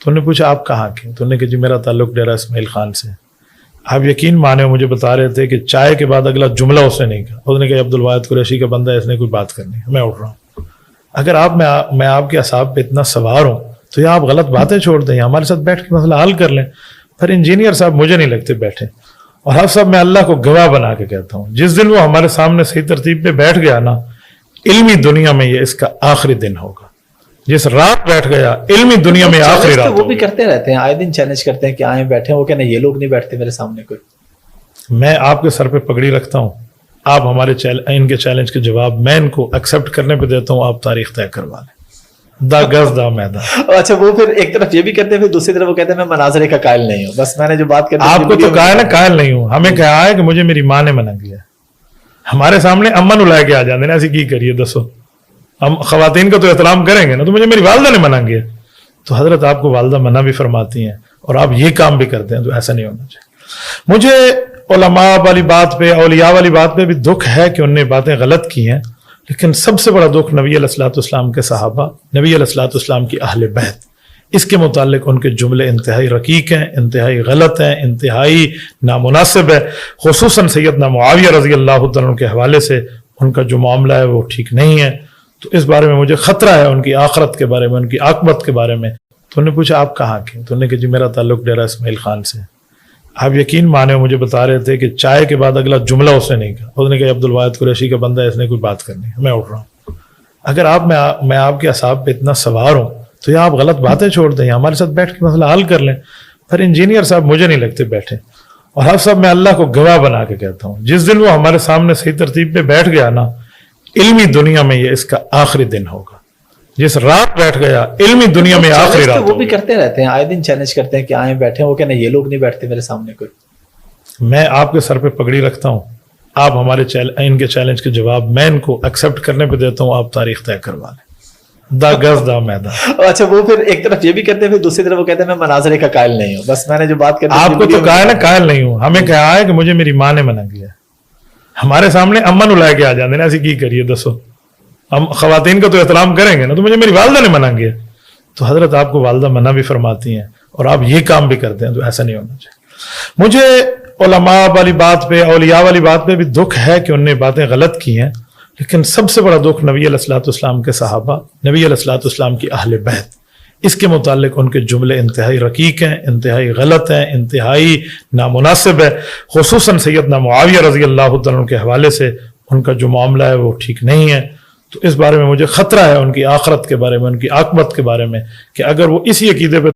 تو انہوں نے پوچھا آپ کہاں کے؟ تو انہوں نے کہا جی میرا تعلق ڈیرہ اسماعیل خان سے۔ آپ یقین مانے مجھے بتا رہے تھے کہ چائے کے بعد اگلا جملہ اس نے نہیں کہا۔ اس نے کہا عبد الواحد قریشی کا بندہ ہے، اس نے کوئی بات کرنی ہے، میں اٹھ رہا ہوں۔ اگر میں آپ کے اعصاب پہ اتنا سوار ہوں تو یہ آپ غلط باتیں چھوڑ دیں، ہمارے ساتھ بیٹھ کے مسئلہ حل کر لیں۔ پھر انجینئر صاحب مجھے نہیں لگتے بیٹھے، اور حافظ صاحب میں اللہ کو گواہ بنا کے کہتا ہوں جس دن وہ ہمارے سامنے صحیح ترتیب پہ بیٹھ گیا نا، علمی دنیا میں یہ اس کا آخری دن ہوگا۔ جس رات بیٹھ گیا علمی دنیا میں آخری رات وہ بھی کرتے رہتے ہیں، آئے دن چیلنج کرتے ہیں کہ آئیں بیٹھیں، وہ کہنا یہ لوگ نہیں بیٹھتے میرے سامنے کوئی۔ میں آپ کے سر پہ پگڑی رکھتا ہوں، آپ ہمارے ان کے چیلنج کے جواب میں ان کو ایکسپٹ کرنے پہ دیتا ہوں، آپ تاریخ طے کروا لیں۔ دا گز دا میدان۔ اچھا وہ پھر ایک طرف یہ بھی کرتے ہیں، پھر دوسری طرف وہ کہتے ہیں میں مناظرے کا قائل نہیں ہوں، بس میں نے جو بات کرنی آپ کو تو قائل ہے، قائل نہیں ہوں۔ ہمیں کہا ہے کہ مجھے میری ماں نے منع کیا، ہمارے سامنے امن اولائے کے آ جاندے نا، ایسی کی کریے دسو، ہم خواتین کا تو احترام کریں گے نا، تو مجھے میری والدہ نے منع کیا، تو حضرت آپ کو والدہ منع بھی فرماتی ہیں اور آپ یہ کام بھی کرتے ہیں، تو ایسا نہیں ہونا چاہیے۔ مجھے علماء والی بات پہ، اولیاء والی بات پہ بھی دکھ ہے کہ انہوں نے باتیں غلط کی ہیں، لیکن سب سے بڑا دکھ نبی علیہ الصلوۃ والسلام کے صحابہ، نبی علیہ الصلوۃ والسلام کی اہل بیت، اس کے متعلق ان کے جملے انتہائی رقیق ہیں، انتہائی غلط ہیں، انتہائی نامناسب ہے۔ خصوصاً سیدنا معاویہ رضی اللہ تعالیٰ عنہ کے حوالے سے ان کا جو معاملہ ہے وہ ٹھیک نہیں ہے، تو اس بارے میں مجھے خطرہ ہے، ان کی آخرت کے بارے میں، ان کی عاقبت کے بارے میں۔ تو انہوں نے پوچھا آپ کہاں کے؟ تو انہوں نے کہا جی میرا تعلق ڈیرہ اسماعیل خان سے۔ آپ یقین مانے مجھے بتا رہے تھے کہ چائے کے بعد اگلا جملہ اس نے نہیں کہا۔ اس نے کہا عبد الواحد قریشی کا بندہ ہے، اس نے کوئی بات کرنی ہے، میں اٹھ رہا ہوں۔ اگر میں آپ کے اعصاب پہ اتنا سوار ہوں تو یہ آپ غلط باتیں چھوڑ دیں، ہمارے ساتھ بیٹھ کے مسئلہ حل کر لیں۔ پھر انجینئر صاحب مجھے نہیں لگتے بیٹھے، اور حافظ صاحب میں اللہ کو گواہ بنا کے کہتا ہوں جس دن وہ ہمارے سامنے صحیح ترتیب پہ بیٹھ گیا نا، علمی دنیا میں یہ اس کا آخری دن ہوگا۔ جس رات بیٹھ گیا علمی دنیا میں آخری رات وہ بھی کرتے رہتے ہیں، آئے دن چیلنج کرتے ہیں کہ آئیں بیٹھیں، وہ کہنا یہ لوگ نہیں بیٹھتے میرے سامنے کوئی۔ میں آپ کے سر پہ پگڑی رکھتا ہوں، آپ ہمارے ان کے چیلنج کے جواب میں ان کو ایکسپٹ کرنے پہ دیتا ہوں، آپ تاریخ طے کروا لیں۔ دا گز دا میدان۔ اچھا وہ پھر ایک طرف یہ بھی کرتے ہیں، پھر دوسری طرف وہ کہتے ہیں میں مناظرے کا قائل نہیں ہوں، بس میں نے جو بات کرنی آپ کو تو قائل ہے، قائل نہیں ہوں۔ ہمیں کہا ہے کہ مجھے میری ماں نے منع کیا، ہمارے سامنے امن اولائے کے آ جاندے نا، ایسی کی کریے دسو، ہم خواتین کا تو احترام کریں گے نا، تو مجھے میری والدہ نے منع کیا، تو حضرت آپ کو والدہ منع بھی فرماتی ہیں اور آپ یہ کام بھی کرتے ہیں، تو ایسا نہیں ہونا چاہیے۔ مجھے علماء والی بات پہ، اولیاء والی بات پہ بھی دکھ ہے کہ انہوں نے باتیں غلط کی ہیں، لیکن سب سے بڑا دکھ نبی علیہ الصلوۃ والسلام کے صحابہ، نبی علیہ الصلوۃ والسلام کی اہل بیت، اس کے متعلق ان کے جملے انتہائی رقیق ہیں، انتہائی غلط ہیں، انتہائی نامناسب ہے۔ خصوصاً سیدنا معاویہ رضی اللہ تعالیٰ عنہ کے حوالے سے ان کا جو معاملہ ہے وہ ٹھیک نہیں ہے، تو اس بارے میں مجھے خطرہ ہے، ان کی آخرت کے بارے میں، ان کی عاقبت کے بارے میں، کہ اگر وہ اسی عقیدے پہ